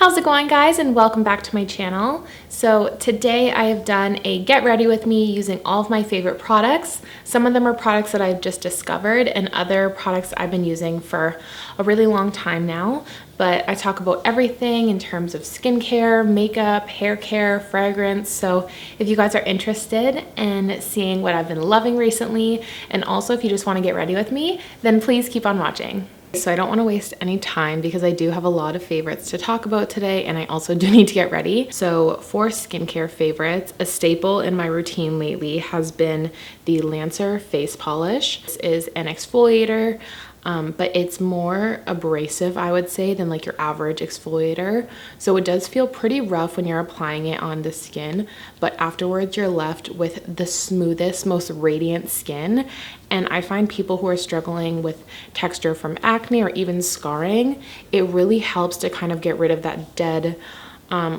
How's it going, guys, and welcome back to my channel. So today I have done a get ready with me using all of my favorite products. Some of them are products that I've just discovered and other products I've been using for a really long time now. But I talk about everything in terms of skincare, makeup, hair care, fragrance. So if you guys are interested in seeing what I've been loving recently, and also if you just want to get ready with me, then please keep on watching. So I don't want to waste any time because I do have a lot of favorites to talk about today, and I also do need to get ready. So for skincare favorites, a staple in my routine lately has been the Lancer face polish. This is an exfoliator, but it's more abrasive, I would say, than like your average exfoliator. So it does feel pretty rough when you're applying it on the skin, but afterwards you're left with the smoothest, most radiant skin. And I find people who are struggling with texture from acne or even scarring, it really helps to kind of get rid of that dead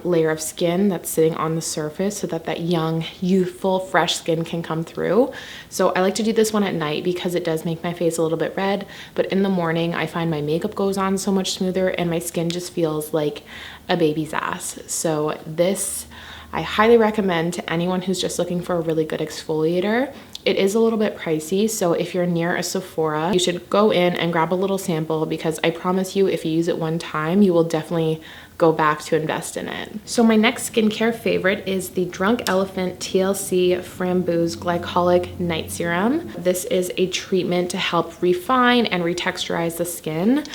layer of skin that's sitting on the surface so that that young, youthful, fresh skin can come through. So I like to do this one at night because it does make my face a little bit red, but in the morning I find my makeup goes on so much smoother and my skin just feels like a baby's ass. So this I highly recommend to anyone who's just looking for a really good exfoliator. It is a little bit pricey, so if you're near a Sephora, you should go in and grab a little sample because I promise you if you use it one time, you will definitely go back to invest in it. So my next skincare favorite is the Drunk Elephant TLC Framboos Glycolic Night Serum. This is a treatment to help refine and retexturize the skin.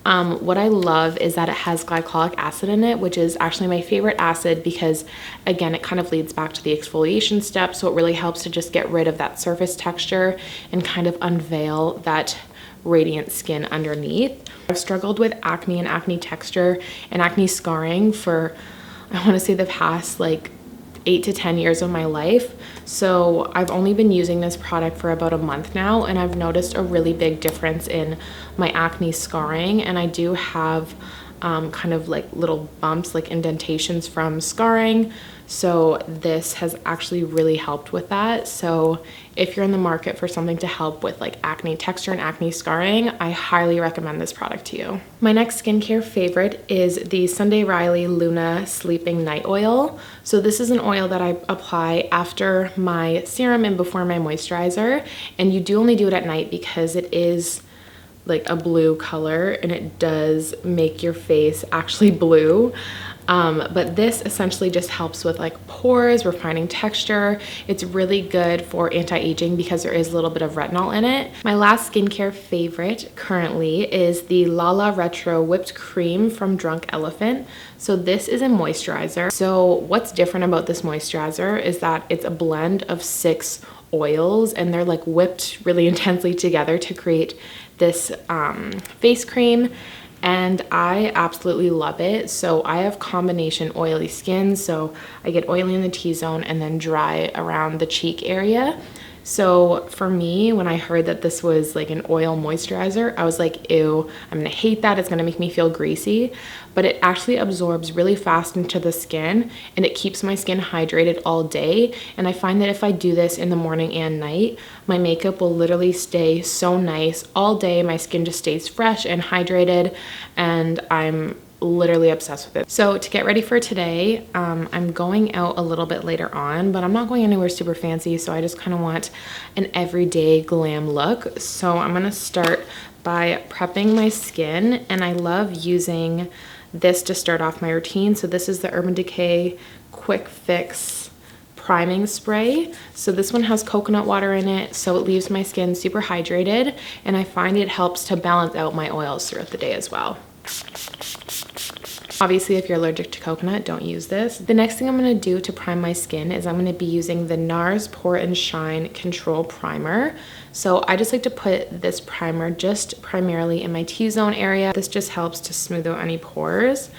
What I love is that it has glycolic acid in it, which is actually my favorite acid because, again, it kind of leads back to the exfoliation step, so it really helps to just get rid of that surface texture and kind of unveil that radiant skin underneath. I've struggled with acne and acne texture and acne scarring for, I want to say, the past like 8 to 10 years of my life. So I've only been using this product for about a month now, and I've noticed a really big difference in my acne scarring, and I do have kind of like little bumps, like indentations from scarring. So this has actually really helped with that. So if you're in the market for something to help with like acne texture and acne scarring, I highly recommend this product to you. My next skincare favorite is the Sunday Riley Luna Sleeping Night Oil. So this is an oil that I apply after my serum and before my moisturizer. And you do only do it at night because it is like a blue color and it does make your face actually blue. But this essentially just helps with like pores, refining texture. It's really good for anti-aging because there is a little bit of retinol in it. My last skincare favorite currently is the Lala Retro Whipped Cream from Drunk Elephant. So this is a moisturizer. So what's different about this moisturizer is that it's a blend of 6 oils and they're like whipped really intensely together to create this face cream. And I absolutely love it. So I have combination oily skin, so I get oily in the T-zone and then dry around the cheek area. So for me, when I heard that this was like an oil moisturizer, I was like, ew, I'm gonna hate that. It's gonna make me feel greasy. But it actually absorbs really fast into the skin and it keeps my skin hydrated all day. And I find that if I do this in the morning and night, my makeup will literally stay so nice all day. My skin just stays fresh and hydrated, and I'm literally obsessed with it. So to get ready for today, I'm going out a little bit later on, but I'm not going anywhere super fancy, so I just kind of want an everyday glam look. So I'm gonna start by prepping my skin, and I love using this to start off my routine. So this is the Urban Decay Quick Fix priming spray. So this one has coconut water in it, so it leaves my skin super hydrated, and I find it helps to balance out my oils throughout the day as well. Obviously, if you're allergic to coconut, don't use this. The next thing I'm going to do to prime my skin is I'm going to be using the NARS Pore and Shine Control Primer. So I just like to put this primer just primarily in my T-zone area. This just helps to smooth out any pores.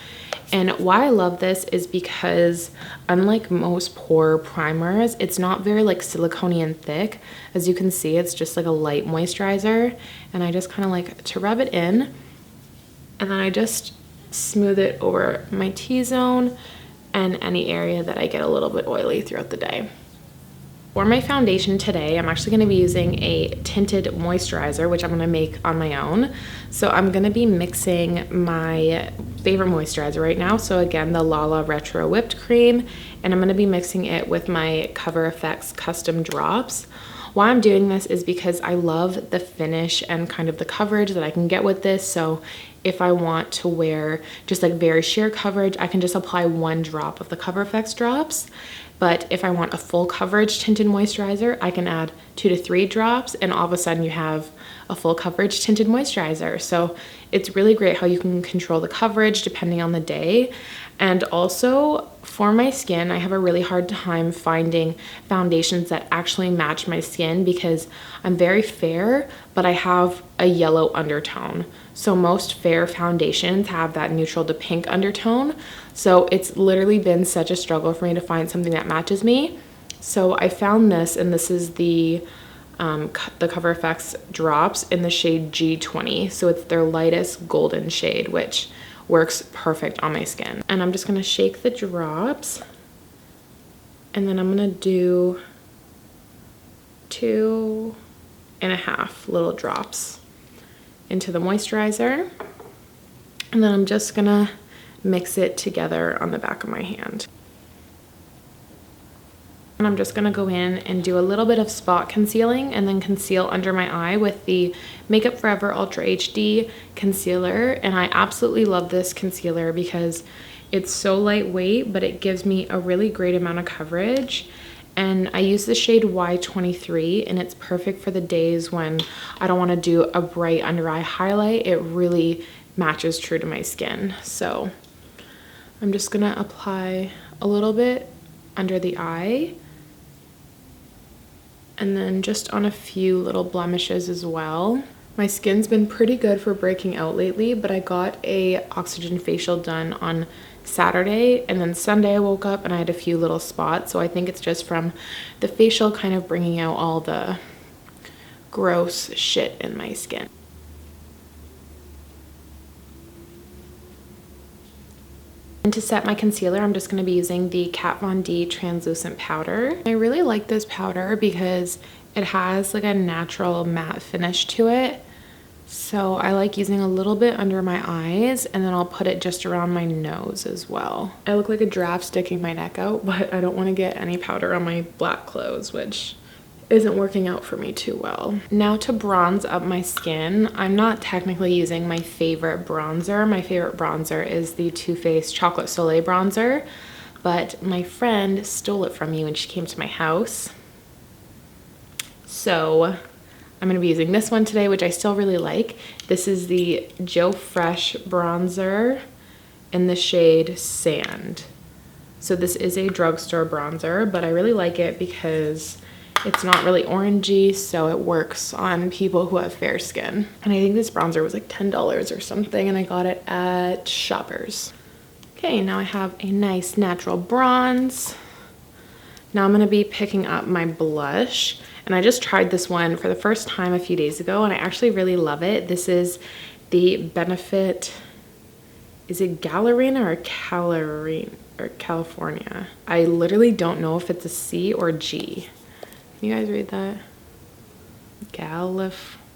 And why I love this is because unlike most pore primers, it's not very like silicone and thick. As you can see, it's just like a light moisturizer. And I just kind of like to rub it in, and then I just smooth it over my T-zone and any area that I get a little bit oily throughout the day. For my foundation today, I'm actually going to be using a tinted moisturizer, which I'm going to make on my own. So I'm going to be mixing my favorite moisturizer right now. So again, the Lala Retro Whipped Cream, and I'm going to be mixing it with my Cover FX Custom Drops. Why I'm doing this is because I love the finish and kind of the coverage that I can get with this. So if I want to wear just like very sheer coverage, I can just apply 1 drop of the Cover FX drops. But if I want a full coverage tinted moisturizer, I can add 2 to 3 drops, and all of a sudden you have a full coverage tinted moisturizer. So it's really great how you can control the coverage depending on the day. And also for my skin, I have a really hard time finding foundations that actually match my skin because I'm very fair, but I have a yellow undertone. So most fair foundations have that neutral to pink undertone. So it's literally been such a struggle for me to find something that matches me. So I found this, and this is the Cover FX drops in the shade G20. So it's their lightest golden shade, which works perfect on my skin. And I'm just gonna shake the drops, and then I'm gonna do 2.5 little drops into the moisturizer. And then I'm just gonna mix it together on the back of my hand. And I'm just gonna go in and do a little bit of spot concealing and then conceal under my eye with the Makeup Forever Ultra HD concealer. And I absolutely love this concealer because it's so lightweight, but it gives me a really great amount of coverage. And I use the shade Y23, and it's perfect for the days when I don't wanna do a bright under eye highlight. It really matches true to my skin. So I'm just gonna apply a little bit under the eye, and then just on a few little blemishes as well. My skin's been pretty good for breaking out lately, but I got a oxygen facial done on Saturday, and then Sunday I woke up and I had a few little spots. So I think it's just from the facial kind of bringing out all the gross shit in my skin. And to set my concealer, I'm just going to be using the Kat Von D translucent powder. I really like this powder because it has like a natural matte finish to it. So I like using a little bit under my eyes, and then I'll put it just around my nose as well. I look like a giraffe sticking my neck out, but I don't want to get any powder on my black clothes, which isn't working out for me too well. Now to bronze up my skin, I'm not technically using my favorite bronzer. My favorite bronzer is the Too Faced Chocolate Soleil bronzer, but my friend stole it from me when she came to my house. So I'm gonna be using this one today, which I still really like. This is the Joe Fresh bronzer in the shade Sand. So this is a drugstore bronzer, but I really like it because it's not really orangey, so it works on people who have fair skin. And I think this bronzer was like $10 or something, and I got it at Shoppers. Okay, now I have a nice natural bronze. Now I'm gonna be picking up my blush, and I just tried this one for the first time a few days ago, and I actually really love it. This is the Benefit, is it Gallerina or California? I literally don't know if it's a C or G. Can you guys read that?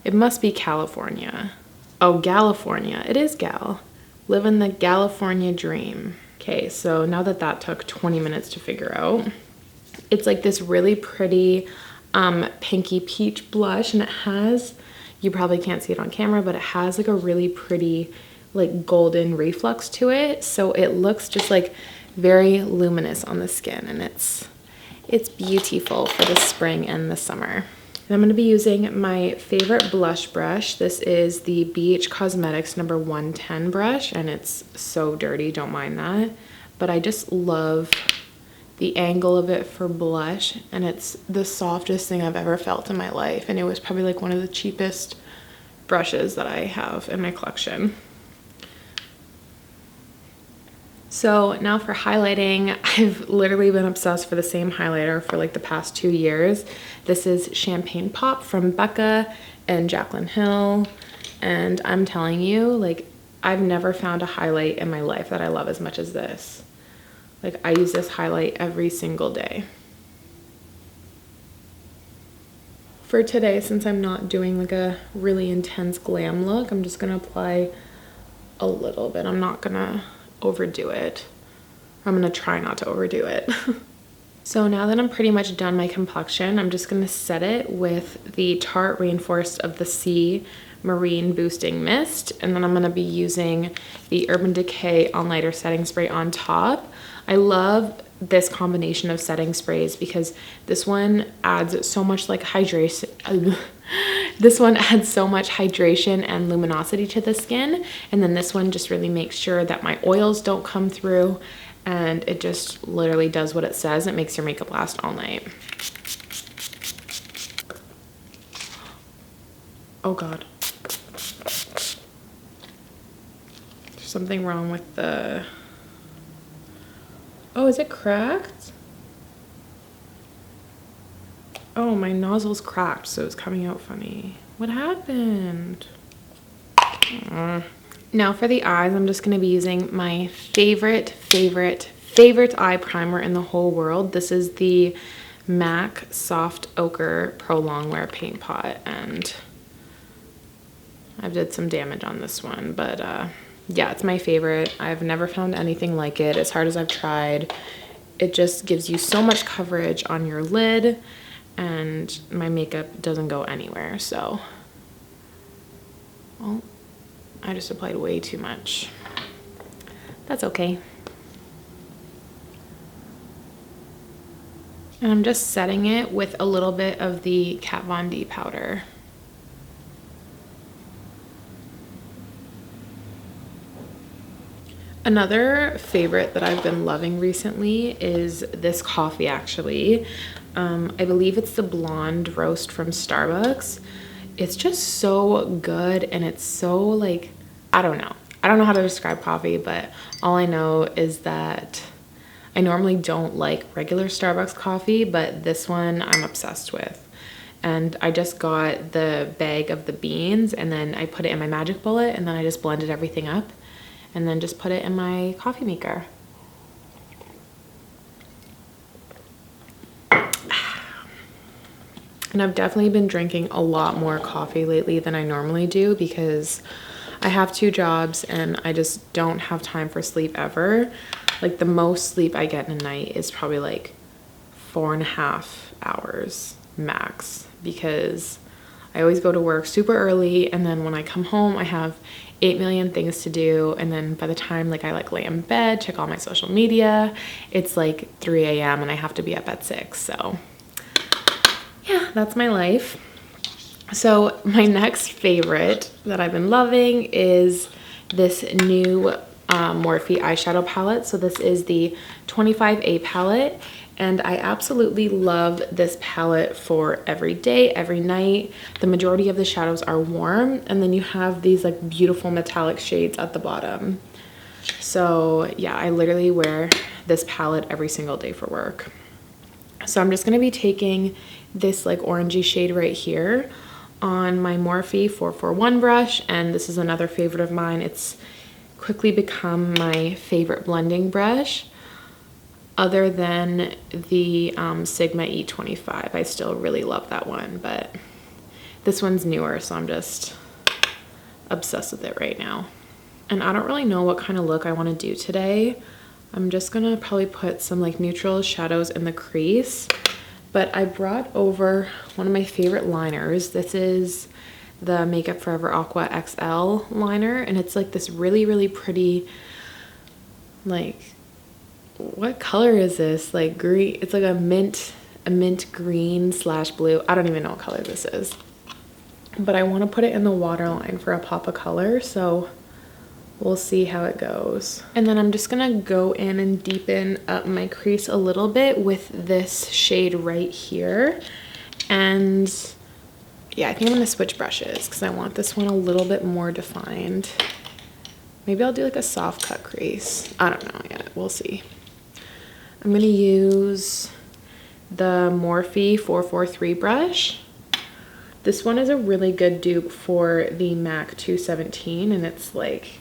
It must be California. Oh, California. It is Gal. Living the California dream. Okay, so now that took 20 minutes to figure out, it's like this really pretty pinky peach blush, and it has, you probably can't see it on camera, but it has like a really pretty like golden reflux to it. So it looks just like very luminous on the skin, and it's beautiful for the spring and the summer. And I'm going to be using my favorite blush brush. This is the BH Cosmetics number 110 brush, and it's so dirty, don't mind that. But I just love the angle of it for blush, and it's the softest thing I've ever felt in my life. And it was probably like one of the cheapest brushes that I have in my collection. So now for highlighting, I've literally been obsessed with the same highlighter for like the past 2 years. This is Champagne Pop from Becca and Jaclyn Hill. And I'm telling you, like, I've never found a highlight in my life that I love as much as this. Like, I use this highlight every single day. For today, since I'm not doing like a really intense glam look, I'm just gonna apply a little bit. I'm not gonna overdo it. I'm gonna try not to overdo it. So now that I'm pretty much done my complexion, I'm just gonna set it with the Tarte Rainforest of the Sea Marine Boosting Mist, and then I'm gonna be using the Urban Decay All Nighter Setting Spray on top. I love this combination of setting sprays because this one adds so much like hydration. This one adds so much hydration and luminosity to the skin, and then this one just really makes sure that my oils don't come through, and it just literally does what it says. It makes your makeup last all night. Oh God. There's something wrong with the... Oh, is it cracked? Oh, my nozzle's cracked, so it's coming out funny. What happened? Now for the eyes, I'm just gonna be using my favorite eye primer in the whole world. This is the MAC Soft Ochre Pro Longwear Paint Pot, and I've did some damage on this one, but yeah, it's my favorite. I've never found anything like it, as hard as I've tried. It just gives you so much coverage on your lid, and my makeup doesn't go anywhere, so. Well, I just applied way too much. That's okay. And I'm just setting it with a little bit of the Kat Von D powder. Another favorite that I've been loving recently is this coffee, actually. I believe it's the Blonde Roast from Starbucks. It's just so good, and it's so like, I don't know how to describe coffee, but all I know is that I normally don't like regular Starbucks coffee, but this one I'm obsessed with. And I just got the bag of the beans, and then I put it in my magic bullet, and then I just blended everything up and then just put it in my coffee maker. And I've definitely been drinking a lot more coffee lately than I normally do because I have 2 jobs and I just don't have time for sleep ever. Like the most sleep I get in a night is probably like 4.5 hours max, because I always go to work super early, and then when I come home I have 8 million things to do, and then by the time like I like lay in bed, check all my social media, it's like 3 a.m. and I have to be up at 6. So yeah, that's my life. So my next favorite that I've been loving is this new Morphe eyeshadow palette. So this is the 25A palette, and I absolutely love this palette for every day, every night. The majority of the shadows are warm, and then you have these like beautiful metallic shades at the bottom. So yeah, I literally wear this palette every single day for work. So I'm just gonna be taking this like orangey shade right here on my Morphe 441 brush, and this is another favorite of mine. It's quickly become my favorite blending brush, other than the Sigma E25. I still really love that one, but this one's newer, so I'm just obsessed with it right now. And I don't really know what kind of look I want to do today. I'm just gonna probably put some like neutral shadows in the crease, but I brought over one of my favorite liners. This is the Makeup Forever Aqua XL liner, and it's like this really pretty, like, what color is this? Like green, it's like a mint green / blue. I don't even know what color this is, but I want to put it in the waterline for a pop of color, so we'll see how it goes. And then I'm just gonna go in and deepen up my crease a little bit with this shade right here. And yeah, I think I'm gonna switch brushes because I want this one a little bit more defined. Maybe I'll do like a soft cut crease. I don't know yet, we'll see. I'm gonna use the Morphe 443 brush. This one is a really good dupe for the MAC 217, and it's like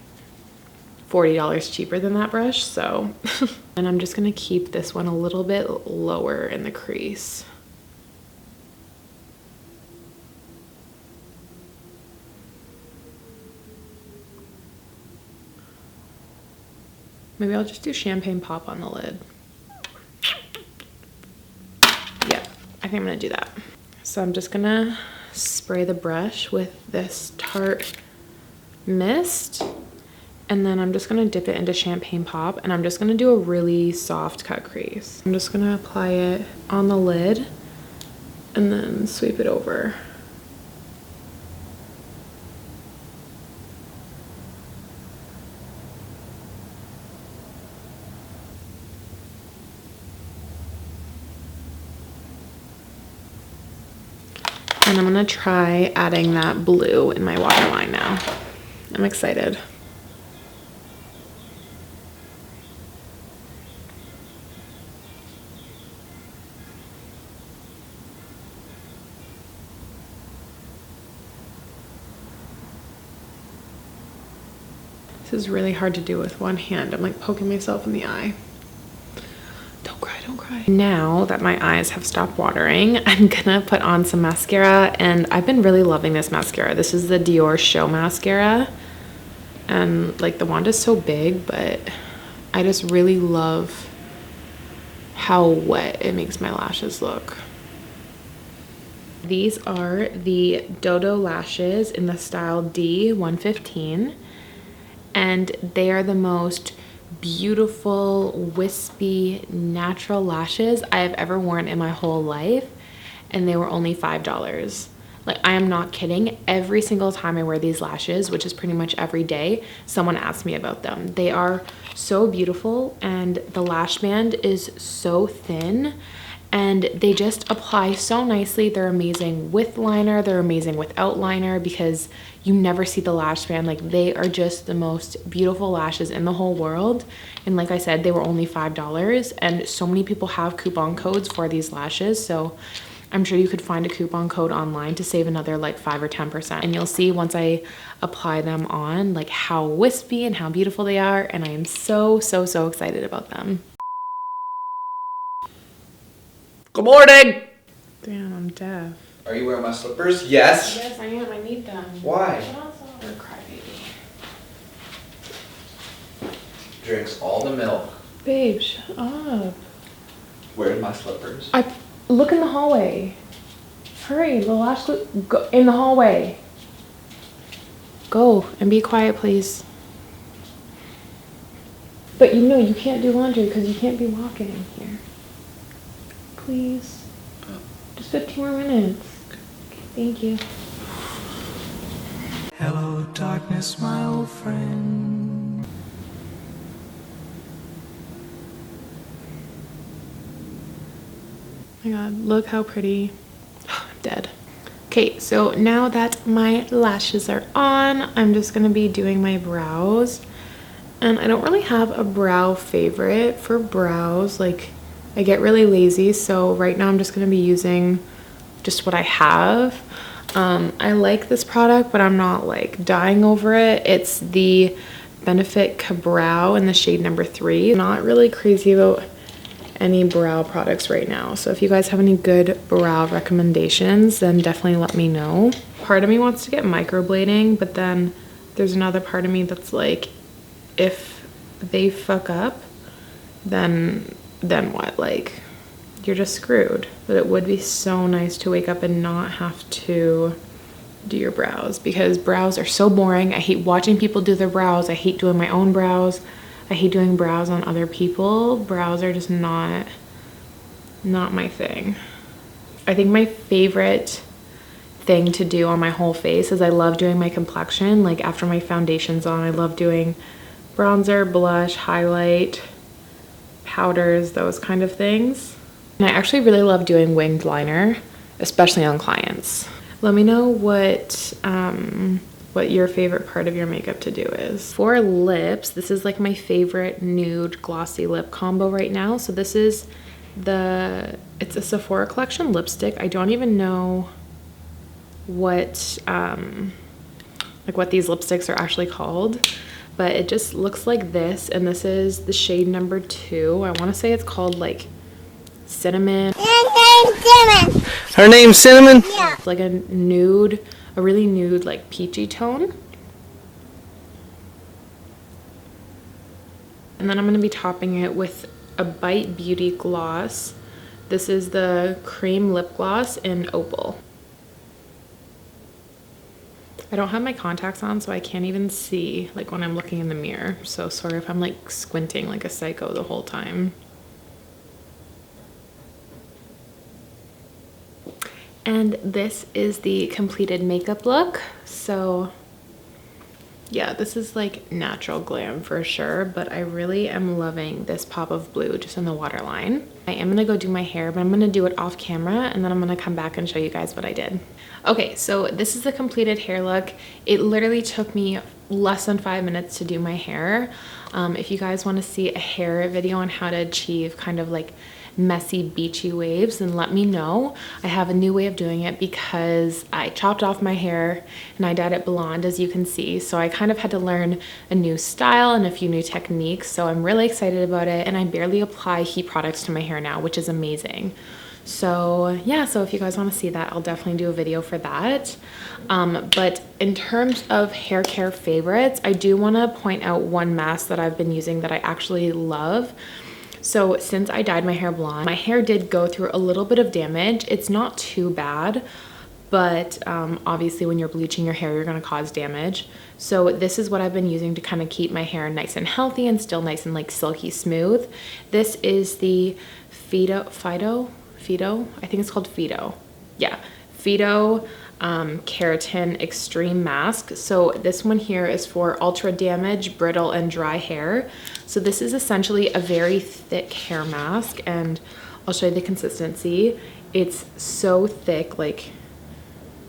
$40 cheaper than that brush, so. And I'm just gonna keep this one a little bit lower in the crease. Maybe I'll just do champagne pop on the lid. Yeah, I think I'm gonna do that. So I'm just gonna spray the brush with this Tarte mist, and then I'm just gonna dip it into champagne pop, and I'm just gonna do a really soft cut crease. I'm just gonna apply it on the lid and then sweep it over. And I'm gonna try adding that blue in my waterline now. I'm excited. This is really hard to do with one hand. I'm like poking myself in the eye. Don't cry, don't cry. Now that my eyes have stopped watering, I'm gonna put on some mascara, and I've been really loving this mascara. This is the Dior Show Mascara, and like the wand is so big, but I just really love how wet it makes my lashes look. These are the Dodo lashes in the style D115, and they are the most beautiful, wispy, natural lashes I have ever worn in my whole life, and they were only $5. Like, I am not kidding. Every single time I wear these lashes, which is pretty much every day, someone asks me about them. They are so beautiful, and the lash band is so thin, and they just apply so nicely. They're amazing with liner, they're amazing without liner, because you never see the lash band. Like, they are just the most beautiful lashes in the whole world. And like I said, they were only $5, and so many people have coupon codes for these lashes, so I'm sure you could find a coupon code online to save another like 5 or 10%. And you'll see once I apply them on, like how wispy and how beautiful they are, and I am so excited about them. Good morning! Damn, I'm deaf. Are you wearing my slippers? Yes. Yes, I am. I need them. Why? Or crybaby. Drinks all the milk. Babe, shut up. Where's my slippers? Look in the hallway. Hurry, the lash loop. Go in the hallway. Go and be quiet, please. But you know you can't do laundry because you can't be walking here. Please. Just 15 more minutes. Okay, thank you. Hello, darkness, my old friend. Oh my god, look how pretty. I'm dead. Okay, so now that my lashes are on, I'm just gonna be doing my brows. And I don't really have a brow favorite for brows. Like, I get really lazy, so right now I'm just gonna be using just what I have. I like this product, but I'm not like dying over it. It's the Benefit Ka-Brow in the shade number 3. Not really crazy about any brow products right now, so if you guys have any good brow recommendations, then definitely let me know. Part of me wants to get microblading, but then there's another part of me that's like, if they fuck up, then what? Like, you're just screwed. But it would be so nice to wake up and not have to do your brows, because brows are so boring. I hate watching people do their brows. I hate doing my own brows. I hate doing brows on other people. Brows are just not my thing. I think my favorite thing to do on my whole face is I love doing my complexion. Like, after my foundation's on, I love doing bronzer, blush, highlight, powders, those kind of things. And I actually really love doing winged liner, especially on clients. Let me know what your favorite part of your makeup to do is. For lips, this is like my favorite nude glossy lip combo right now. So this is it's a Sephora collection lipstick. I don't even know what what these lipsticks are actually called, but it just looks like this, and this is the shade number 2. I want to say it's called like Cinnamon. Her name's Cinnamon? Yeah. It's like a nude, a really nude, like peachy tone. And then I'm gonna be topping it with a Bite Beauty gloss. This is the cream lip gloss in Opal. I don't have my contacts on, so I can't even see like when I'm looking in the mirror. So sorry if I'm like squinting like a psycho the whole time. And this is the completed makeup look. So yeah, this is like natural glam for sure, but I really am loving this pop of blue just in the waterline. I am gonna go do my hair, but I'm gonna do it off camera and then I'm gonna come back and show you guys what I did. Okay, so this is the completed hair look. It literally took me less than 5 minutes to do my hair. If you guys wanna see a hair video on how to achieve kind of like messy beachy waves, then let me know. I have a new way of doing it because I chopped off my hair and I dyed it blonde, as you can see, so I kind of had to learn a new style and a few new techniques, so I'm really excited about it. And I barely apply heat products to my hair now, which is amazing. So yeah, so if you guys want to see that, I'll definitely do a video for that. But in terms of hair care favorites, I do want to point out one mask that I've been using that I actually love. So since I dyed my hair blonde, my hair did go through a little bit of damage. It's not too bad, but obviously when you're bleaching your hair, you're gonna cause damage. So this is what I've been using to kind of keep my hair nice and healthy and still nice and like silky smooth. This is the Fido, I think it's called Fido. Yeah, Fido Keratin Extreme Mask. So this one here is for ultra damaged, brittle, and dry hair. So this is essentially a very thick hair mask, and I'll show you the consistency. It's so thick, like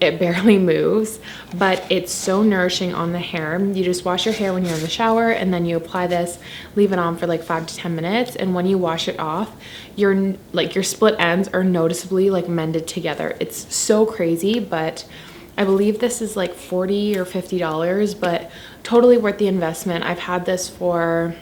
it barely moves, but it's so nourishing on the hair. You just wash your hair when you're in the shower, and then you apply this, leave it on for like 5 to 10 minutes, and when you wash it off, your split ends are noticeably like mended together. It's so crazy, but I believe this is like $40 or $50, but totally worth the investment. I've had this for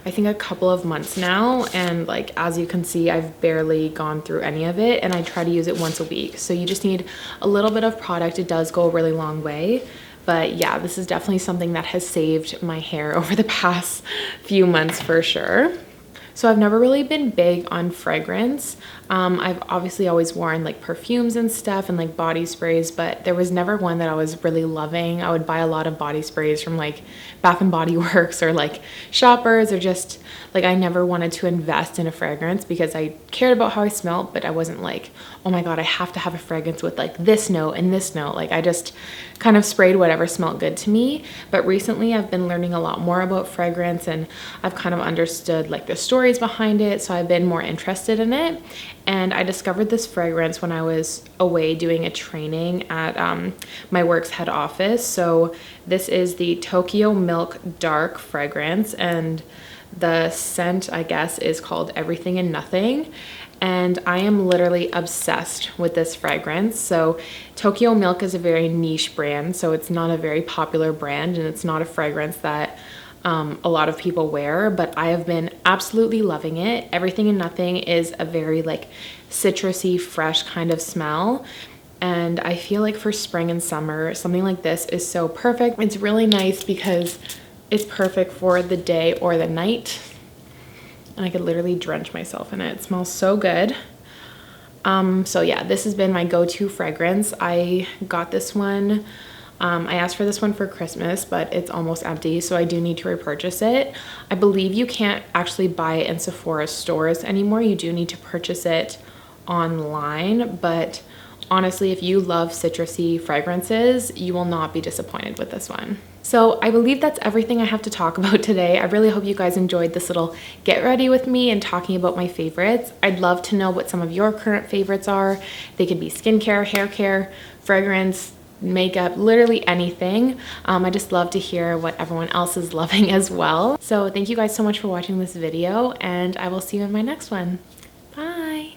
I think a couple of months now, and like as you can see, I've barely gone through any of it, and I try to use it once a week. So you just need a little bit of product. It does go a really long way. But yeah, this is definitely something that has saved my hair over the past few months for sure. So I've never really been big on fragrance. I've obviously always worn like perfumes and stuff and like body sprays, but there was never one that I was really loving. I would buy a lot of body sprays from like Bath and Body Works or like Shoppers, or just like I never wanted to invest in a fragrance because I cared about how I smelled, but I wasn't like, oh my God, I have to have a fragrance with like this note and this note. Like I just kind of sprayed whatever smelled good to me. But recently I've been learning a lot more about fragrance, and I've kind of understood like the stories behind it. So I've been more interested in it. And I discovered this fragrance when I was away doing a training at my work's head office. So this is the Tokyo Milk Dark fragrance, and the scent, I guess, is called Everything and Nothing. And I am literally obsessed with this fragrance. So Tokyo Milk is a very niche brand, so it's not a very popular brand, and it's not a fragrance that a lot of people wear, but I have been absolutely loving it. Everything and Nothing is a very like citrusy, fresh kind of smell. And I feel like for spring and summer, something like this is so perfect. It's really nice because it's perfect for the day or the night. And I could literally drench myself in it. It smells so good. So yeah, this has been my go-to fragrance. I got this one. I asked for this one for Christmas, but it's almost empty, so I do need to repurchase it. I believe you can't actually buy it in Sephora stores anymore. You do need to purchase it online, but honestly, if you love citrusy fragrances, you will not be disappointed with this one. So I believe that's everything I have to talk about today. I really hope you guys enjoyed this little get ready with me and talking about my favorites. I'd love to know what some of your current favorites are. They could be skincare, hair care, fragrance, makeup, literally anything. I just love to hear what everyone else is loving as well. So thank you guys so much for watching this video, and I will see you in my next one. Bye.